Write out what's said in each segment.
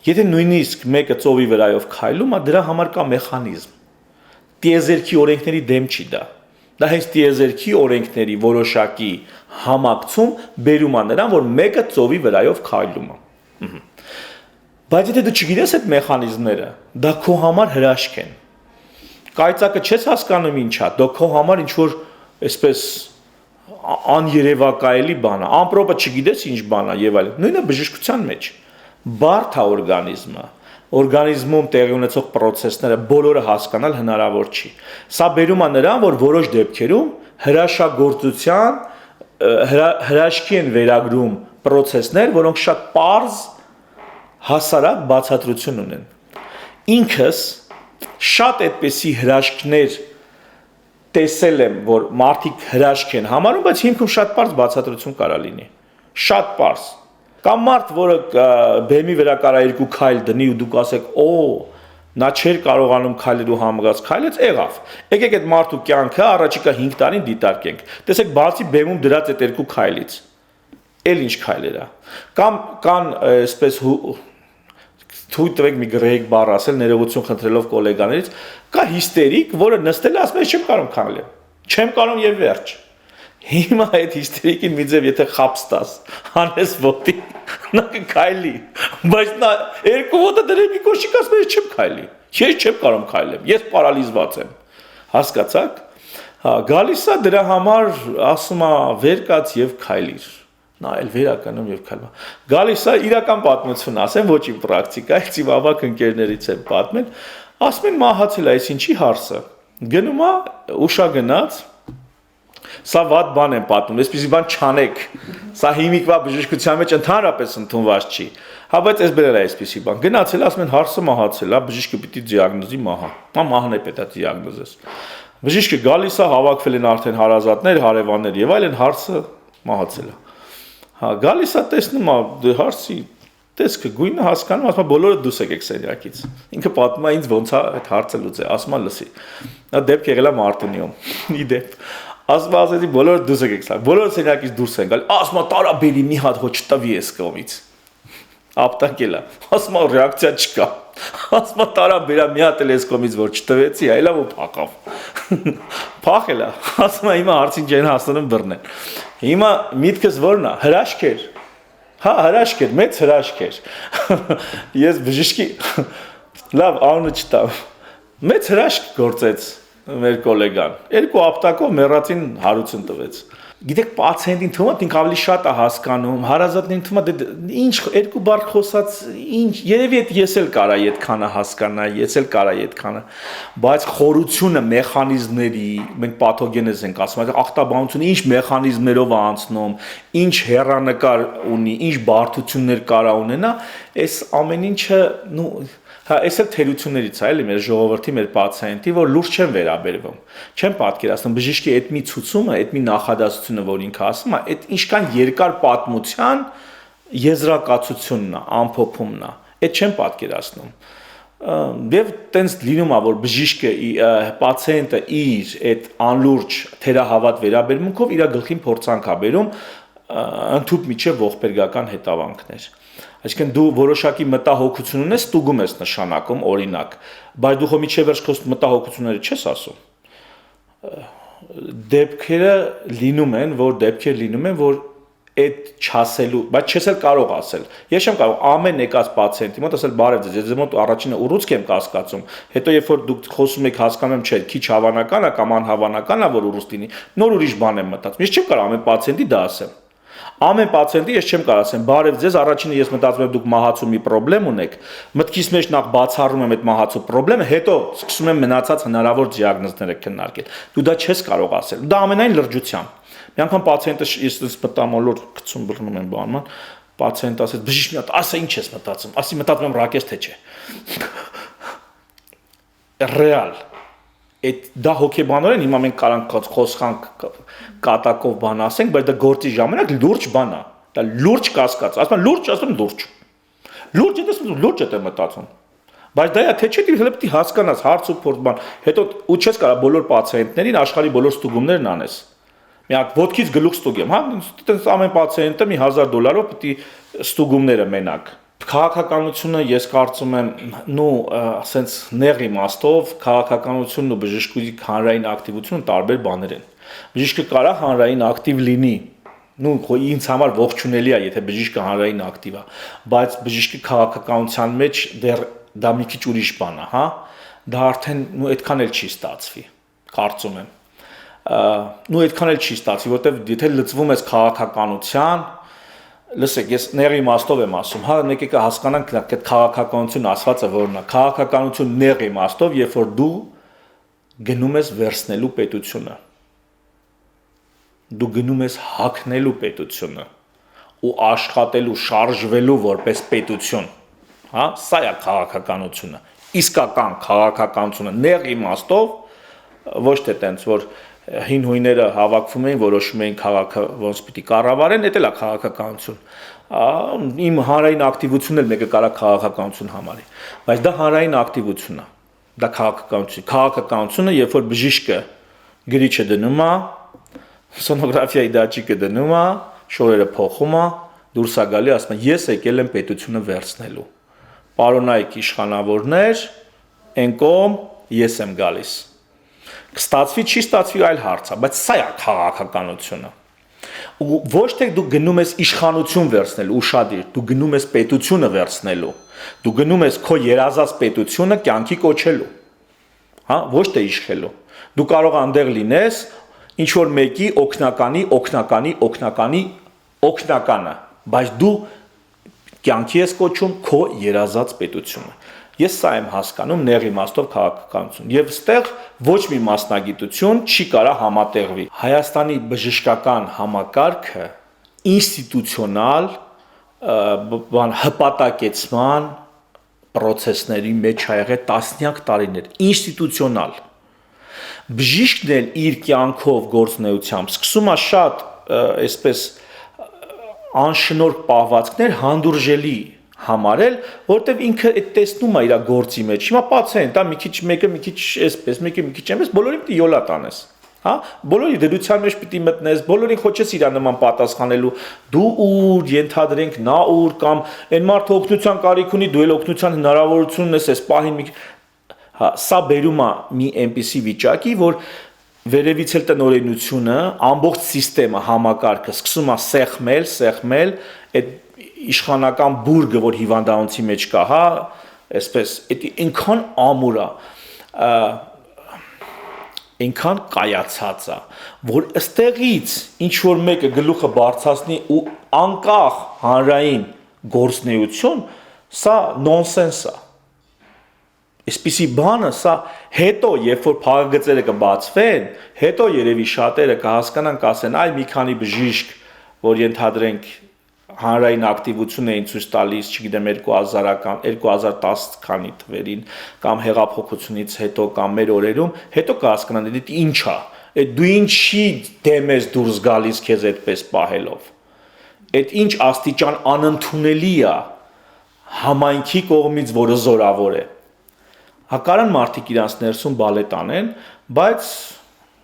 Եթե նույնիսկ մեկը ծովի վրայով քայլում է, դրա համար կա մեխանիզմ։ Տիեզերքի օրենքների դեմ չի դա։ Դա հենց տիեզերքի օրենքների որոշակի համակցում բերում է նրան, որ մեկը ծովի վրայով քայլում է։ Բայց եթե դու չգիտես այդ մեխանիզմները, դա քո համար հրաշք են։ Կայծակը չես հասկանում ինչա, դա քո համար ինչ որ այսպես աներևակայելի բան է, ամպրոպը չգիտես ինչ բան է եւ այլն։ Նույնը բժշկության մեջ բարդ է օրգանիզմում տեղի ունեցող process-ները բոլորը հասկանալ հնարավոր չի։ Սա բերում է նրան, որ որոշ դեպքերում հրաշագործության հրաշքի են վերագրում process-ներ, որոնք շատ պարզ հասարակ բացատրություն ունեն։ Ինքս շատ այդպիսի հրաշքներ տեսել եմ, որ մարդիկ հրաշք են համարում, բայց հիմքում շատ պարզ բացատրություն կարա լինի։ Շատ պարզ։ Կամ մարդ, որը բեմի վրա կարա երկու քայլ դնի ու դուք ասեք, նա չէր կարողանում քայլել ու համգած քայլեց, եղավ։ Եկեք այդ մարդու կյանքը առաջիկա 5 տարին դիտարկենք։ Տեսեք, բացի բեմում դրած այդ երկու քայլից, էլ ինչ քայլեր է։ Կամ կան այսպես թույլ տվեք մի գրեհիկ բառ ասել, ներողություն խնդրելով գոլեգաներից, կա հիստերիկ, որը նստել է ասում է, չեմ կարող քայլել։ Չեմ կարող եւ վերջ։ Հիմա այդ հիստերիկին մի ձև եթե խապս տաս, հանես ոտի, նա կքայլի, բայց նա երկու ոտը դրել մի կոշիկ ասում է, չեմ քայլի։ Ես չեմ կարող քայլեմ, ես պարալիզված եմ։ Հասկացաք։ Հա, գալիս է դրա համար ասում է վեր կաց եւ քայլիր։ Նա էլ վերականում եւ քայլում։ Գալիս է իրական պատմություն ասեմ, ոչ իմ պրակտիկա, այլ ավակ ընկերներից եմ պատմել, ասում են մահացել է, այս ինչի հարցը։ Գնում է, ուշա գնաց, սա վատ բան եմ պատմում, այսպեսի բան չանեք։ Սա հիմիկվա բժշկության մեջ ընդհանրապես ընդունված չի։ Հա, բայց այս բերել է այսպեսի բան։ Գնացել, ասում են հարցը մահացել է, բժիշկը պիտի դիագնոզի մահա։ Հա, մահն է պետք է դիագնոզես։ Բժիշկը գալիս է, հավաքվել են արդեն հարազատներ, հարևաններ եւ այլն, հարցը մահացել է։ Հա, գալիս է տեսնում է հարցի տեսքը գույնը հասկանում, ասում է բոլորը դուս եկեք սենյակից։ Ինքը պատմում է ինձ ոնց է այդ հարցը լուծել, ասում է լսի։ Նա դեպք եղել է Մարտունիում։ Իդեպ ասում է ասեցի բոլորը դուս եկեք սա։ Բոլորը սենյակից դուրս են գալ։ Ասում է տարա բերի մի հատ ոչ տվի էս կողմից։ Ապտակել է։ Ասում է ռեակցիա չկա։ Ասում է տարա բերա մի հատ էլ էս կողմից որ չտվեցի, այլա ու փակավ։ Փախել է։ Ասում է հիմա հարցին չեն հասնում բռնեն։ Հիմա միտքս ո՞րն է։ Հրաշք էր։ Հա, հրաշք էր, մեծ հրաշք էր։ Ես բժշկի լավ անունը չտամ։ Մեծ հրաշք գործեց մեր գոլեգան։ Երկու ապտակով մեռածին հարություն տվեց։ Գիտեք, պացիենտին թվում է ինք ավելի շատ է հասկանում, հարազատներին թվում է ինչ երկու բառ խոսած, ինչ երևի այդ ես էլ կարայի այդքանը հասկանայի, ես էլ կարայի այդքանը, բայց խորությունը մեխանիզմների, մենք պաթոգենեզ ենք ասում, ախտաբանությունը ինչ մեխանիզմներով է անցնում, ինչ հեռանկար ունի, ինչ բարդություններ կարա ունենա, այս ամեն ինչը, հա, այս էլ թերություններից է, էլի մեր ժողովրդի, մեր պացիենտի, որ լուրջ չեն վերաբերվում։ Չեմ պատկերացնում բժիշկի այդ մի ցուցումը, այդ մի նախադասությունը, որ ինքը ասում է, այդ ինչքան երկար պատմության եզրակացությունն է, ամփոփումն է։ Այդ չեմ պատկերացնում։ Եվ տենց լինում է, որ բժիշկը պացիենտը իր այդ անլուրջ թերահավատ վերաբերմունքով իր գլխին փորձանք է բերում ընդհուպ միջև ողբերգական հետևանքներ։ Այսինքն դու որոշակի մտահոգություն ունես, ստուգում ես նշանակում, օրինակ, բայց դու խո միջև վերջ քո մտահոգությունները չես ասում։ Դեպքեր լինում են, որ այդ չասելու, բայց չես էլ կարող ասել։ Ես չեմ կարող ամեն եկած պացիենտի մոտ ասել բարև ձեզ, ես ձեզ մոտ առաջինը ուռուցք եմ կասկածում, հետո երբ որ դուք խոսում եք հասկանում եմ, չէ, քիչ հավանական է կամ անհավանական է, որ ուռուցք լինի, նոր ուրիշ բան եմ մտածում։ Ես չեմ կարող ամեն պացիենտի դա ասեմ։ Ամեն պացիենտի ես չեմ կարող ասեմ, բարև ձեզ, առաջինը ես մտածում եմ դուք մահացու մի խնդրեմ ունեք, մտքիս մեջ նախ բացառում եմ այդ մահացու խնդրեմը, հետո սկսում եմ մնացած հնարավոր դիագնոզները քննարկել։ Դու դա չես կարող ասել։ Դա ամենայն լրջությամբ։ Մի անգամ պացիենտը ես մտամոլոր գցում բռնում եմ բանման, պացիենտը ասեց, բժիշկ մի հատ, ասա ինչ ես մտածում, ասի մտածում եմ ռակես թե չէ։ Ռեալ։ Այդ դա հոգեբանորեն հիմա մենք կարանք խոսանք կատակով բան ասենք, բայց դա գործի ժամանակ լուրջ բան է։ Դա լուրջ կասկած։ Ասում եմ լուրջ, ասում եմ լուրջ։ Լուրջ է մտածում։ Բայց դա թե չէ, դու պետք է հասկանաս հարց ու փորձ բան։ Հետո ու չես կարող բոլոր պացիենտներին աշխարհի բոլոր ստուգումներն անես։ Մի հատ ոտքից գլուխ ստուգեմ, հա, այտենց ամեն պացիենտը մի $1000 պետք է ստուգումները մենակ։ Քաղաքականությունը ես կարծում եմ, ասենց նեղ իմաստով քաղաքականությունն ու բժշկույթի հանրային ակտիվությունը տարբեր բաներ են։ Բժիշկը կարա հանրային ակտիվ լինի, ինձ համար ողջունելի է, եթե բժիշկը հանրային ակտիվ է, բայց բժիշկի քաղաքականության մեջ դեռ դա մի քիչ ուրիշ բան է, հա, դա արդեն այդքան էլ չի ստացվի, կարծում եմ։ Այդքան էլ չի ստացվի, որտեղ եթե լծվում ես քաղաքականության, լսեք, ես նեղ իմաստով եմ ասում, հա, եկեք հասկանանք այդ քաղաքականություն ասվածը որն է։ Քաղաքականություն նեղ իմաստով, երբ որ դու գնում ես վերցնելու պետությունը, դու գնում ես հագնելու պետությունը ու աշխատելու, շարժվելու որպես պետություն, հա, սա է քաղաքականությունը, իսկական քաղաքականությունը նեղ իմաստով, ոչ թե տենց որ հին հույները հավաքվում էին, որոշում էին քաղաքը ոնց պիտի կառավարեն, դա էլ է քաղաքականություն։ Իմ հանրային ակտիվությունն էլ մեկը կարա քաղաքականություն համարի, բայց դա հանրային ակտիվություն է, դա քաղաքականություն։ Քաղաքականությունը, երբ որ բժիշկը գրիչը դնում է, սոնոգրաֆիայի դաճիկը դնում է, շորերը փոխում է, դուրս է գալի, ասում է ես եկել եմ պետությունը վերցնելու։ Պարոնայք իշխանավորներ, այն կողմ ես եմ գալիս։ Կստացվի, չի ստացվի այլ հարց է, բայց սա է քաղաքականությունը։ Ու ոչ թե դու գնում ես իշխանություն վերցնելու, ուշադիր, դու գնում ես պետությունը վերցնելու։ Դու գնում ես քո երազած պետությունը կյանքի կոչելու։ Հա, ոչ թե իշխելու։ Դու կարող անդեղ լինես ինչ որ մեկի օգնականը, բայց դու կյանքի ես կոչում քո երազած պետությունը։ Ես սա եմ հասկանում նեղ իմաստով քաղաքականություն։ Եվ ստեղ ոչ մի մասնագիտություն չի կարա համատեղվի։ Հայաստանի բժշկական համակարգը ինստիտուցիոնալ հպատակեցման process-ների մեջ ա եղել տասնյակ տարիներ, ինստիտուցիոնալ։ Բժիշկն էլ իր կյանքով գործունեությամբ սկսում է շատ այսպես անշնորհ պահվածքներ հանդուրժելի համարել, որտեվ ինքը այդ տեսնում է իր գործի մեջ։ Հիմա պացիենտ, մի քիչ մեկը մի քիչ այսպես, մեկը մի քիչ այնպես, բոլորին պիտի յոլա տանես։ Հա, բոլորի դրության մեջ պիտի մտնես, բոլորին хочես իր նման պատասխանելու։ Դու ուր, ենթադրենք, նա ուր կամ այն մարդը օգնության կարիք ունի, դու էլ օգնության հնարավորություն ունես այս պահին մի հա, սա բերում է մի այնպիսի վիճակի, որ վերևից էլ տնօրենությունը, ամբողջ համակարգը, համակարգը սկսում է սեղմել, այդ իշխանական բուրգը, որ հիվանդանոցի մեջ կա, հա, այսպես, դա այնքան ամուր է, այնքան կայացած է, որ ըստեղից ինչ որ մեկը գլուխը բարձրացնի ու անկախ հանրային գործունեություն, սա նոնսենս է։ Այսպիսի բանը սա հետո, երբ որ փակագծերը կբացվեն, հետո երևի շատերը կհասկանան, կասեն, այ մի քանի բժիշկ, որ ենթադրենք հանրային ակտիվություն էին ցույց տալիս, չգիտեմ 2000-ական, 2010 քանի թվերին կամ հեղափոխությունից հետո կամ մեր օրերում, հետո կհասկանան, դա ինչ է, այդ դու ինչի դեմ ես դուրս գալիս քեզ այդպես պահելով։ Այդ ինչ աստիճան անընդունելի է համայնքի կողմից, որը զորավոր է։ Հակարան մարդիկ իրանց ներսում բալետ անեն, բայց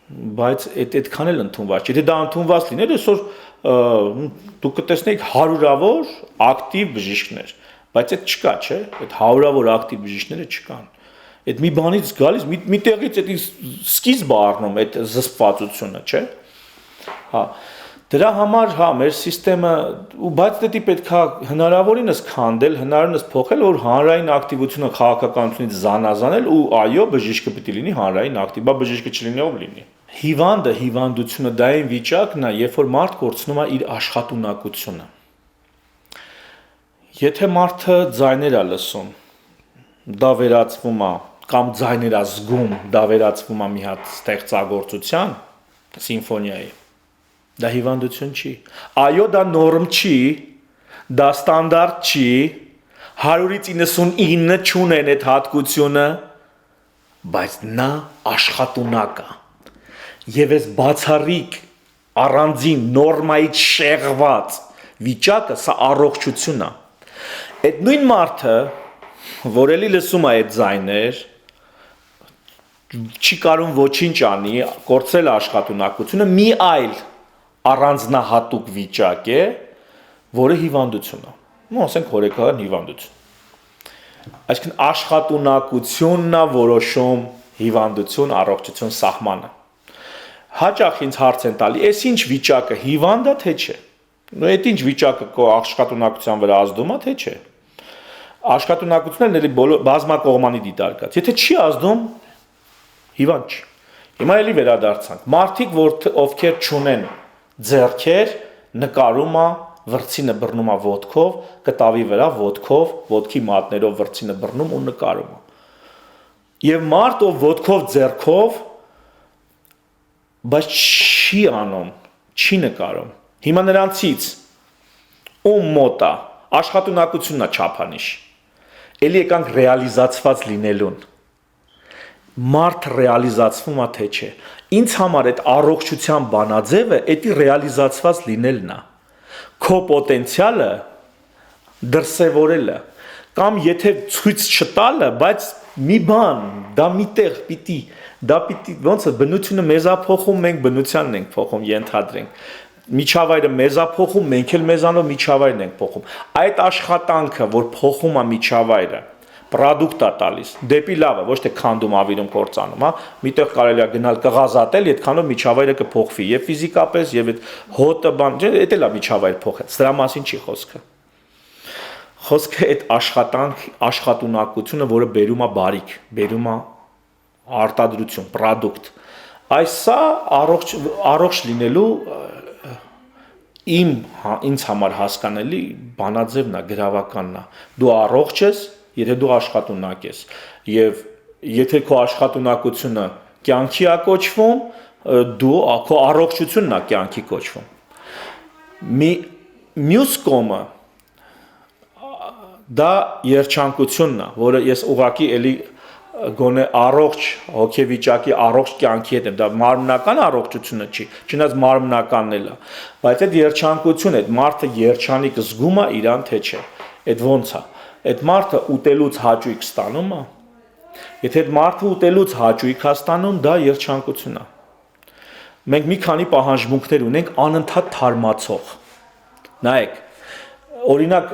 այդքան էլ ընդունված չէ։ Եթե դա ընդունված լիներ, այսօր դու կտեսնեիք հարյուրավոր ակտիվ բժիշկներ, բայց այդ չկա, չէ՞, այդ հարյուրավոր ակտիվ բժիշկները չկան։ Այդ մի բանից գալիս, մի տեղից այդ սկիզբ առնում այդ զսպվածությունը, չէ՞։ Հա, դրա համար, հա, մեր համակարգը, բայց դա պետք է հնարավորինս քանդել, հնարավորինս փոխել, որ հանրային ակտիվությունը քաղաքականությունից զանազանել ու այո, բժիշկը պետք է լինի հանրային ակտիվ, բա բժիշկը չլինի ով լինի։ Հիվանդը, հիվանդությունը դա այն վիճակն է, երբ որ մարդ կորցնում է իր աշխատունակությունը։ Եթե մարդը ձայներ է լսում, դա վերածվում է կամ ձայներ է զգում, դա վերածվում է մի հատ ստեղծագործության, սիմֆոնիայի։ Դա հիվանդություն չի։ Այո, դա նորմ չի, դա ստանդարտ չի, 100-ից 99 չունեն այդ հատկությունը, բայց նա աշխատունակ է։ Եվ այս բացառիկ առանձին նորմայից շեղված վիճակը սա առողջություն է։ Այդ նույն մարդը, որ էլի լսում է այդ ձայներ, չի կարող ոչինչ անի, կորցրել աշխատունակությունը, մի այլ առանձնահատուկ վիճակ է, որը հիվանդություն է։ ասենք հորեկան հիվանդություն։ Այսինքն աշխատունակությունն է որոշում հիվանդություն, առողջություն սահմանը։ Հաճախ ինձ հարց են տալի, «Էս ինչ վիճակը հիվանդ է, թե չէ»։ Այդ ինչ վիճակը քո աշխատունակության վրա ազդում է, թե չէ։ Աշխատունակությունն էլի բազմակողմանի դիտարկած։ Եթե չի ազդում, հիվանդ չի։ Հիմա էլի վերադարձանք։ Մարդիկ, ովքեր չունեն ձեռքեր, նկարում է, վրձինը բռնում է ոտքով, կտավի վրա ոտքով, ոտքի մատներով վրձինը բռնում ու նկարում է։ Եվ մարդ, ով ոտքով, ձեռքով, բայց չի անում, չի նկարում։ Հիմա նրանցից ում մոտ է աշխատունակությունն է չափանիշ։ Էլի եկանք ռեալիզացված լինելուն։ Մարդ ռեալիզացվում է թե չէ։ Ինձ համար այդ առողջության բանաձևը էդի ռեալիզացված լինելն է։ Քո պոտենցիալը դրսևորելը կամ եթե ցույց չտալը, բայց մի բան, դա միտեղ պիտի ոնց է բնությունը մեզ է փոխում, մենք բնությանն ենք փոխում, ենթադրենք։ Միջավայրը մեզ է փոխում, մենք էլ մեզանով միջավայրն ենք փոխում։ Այդ աշխատանքը, որ փոխում է միջավայրը, պրոդուկտ է տալիս, դեպի լավը, ոչ թե քանդում, ավիրում, կործանում, հա, միտեղ կարելի է գնալ կղազատել, այդքանով միջավայրը կփոխվի, եւ ֆիզիկապես, եւ այդ հոտը բան, դա էլ է միջավայր փոխել, դրա մասին չի խոսքը։ Խոսքը այդ աշխատունակությունը, որը բերում է բարիք, բերում է արտադրություն, պրոդուկտ։ Այսա առողջ լինելու ինձ համար հասկանալի բանաձևն է, գրավականն է։ Դու առողջ ես, եթե դու աշխատունակ ես, եւ եթե քո աշխատունակությունը կյանքի է կոչվում, քո առողջությունն է կյանքի կոչվում։ Մյուս կողմը դա երջանկությունն է, որը ես ուղղակի էլի գոնե առողջ հոգեվիճակի առողջ կյանքի հետ եմ, դա մարմնական առողջությունը չի, չնայած մարմնականն էլ է, բայց այդ երջանկությունը, այդ մարդը երջանիկ զգում է իրան թե չէ, այդ ոնց է, այդ մարդը ուտելուց հաճույք ստանում է, եթե այդ մարդը ուտելուց հաճույք է ստանում, դա երջանկություն է։ Մենք մի քանի պահանջմունքներ ունենք անընդհատ թարմացող։ Նայեք, օրինակ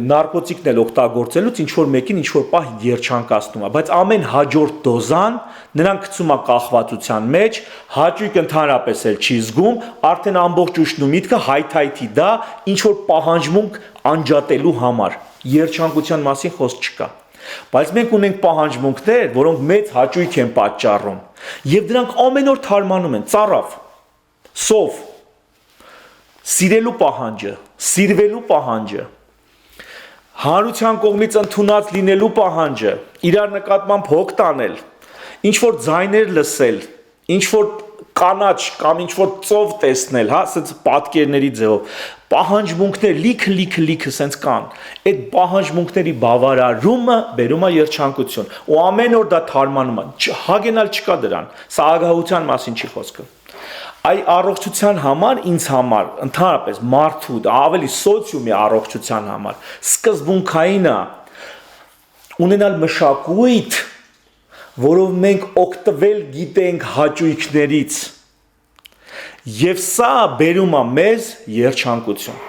նարկոտիկն էլ օգտագործելուց ինչ որ մեկին ինչ որ պահ երջանկացնում է, բայց ամեն հաջորդ դոզան նրան գցում է կախվածության մեջ, հաճույք ընդհանրապես էլ չի զգում, արդեն ամբողջ ուշն ու միտքը հայթայթի դա ինչ որ պահանջմունք անջատելու համար, երջանկության մասին խոսք չկա։ Բայց մենք ունենք պահանջմունքներ, որոնք մեծ հաճույք են պատճառում, եւ դրանք ամեն օր թարմանում են, ծառավ, սով, սիրելու պահանջը, սիրվելու պահանջը, հանրության կողմից ընդունած լինելու պահանջը, իրար նկատմամբ հոգ տանել, ինչ որ ձայներ լսել, ինչ որ կանաչ կամ ինչ որ ծով տեսնել, հա, ասած պատկերների ձևով, պահանջմունքներ լիքը սենց կան, այդ պահանջմունքների բավարարումը բերում է երջանկություն, ու ամեն օր դա թարմանում է, հագենալ չկա դրան, սա ագահության մասին չի խոսքը։ Այ առողջության համար, ինձ համար, ընդհանրապես մարդու, ավելի սոցիումի առողջության համար, սկզբունքային է ունենալ մշակույթ, որով մենք օգտվել գիտենք հաճույքներից, եւ սա բերում է մեզ երջանկություն։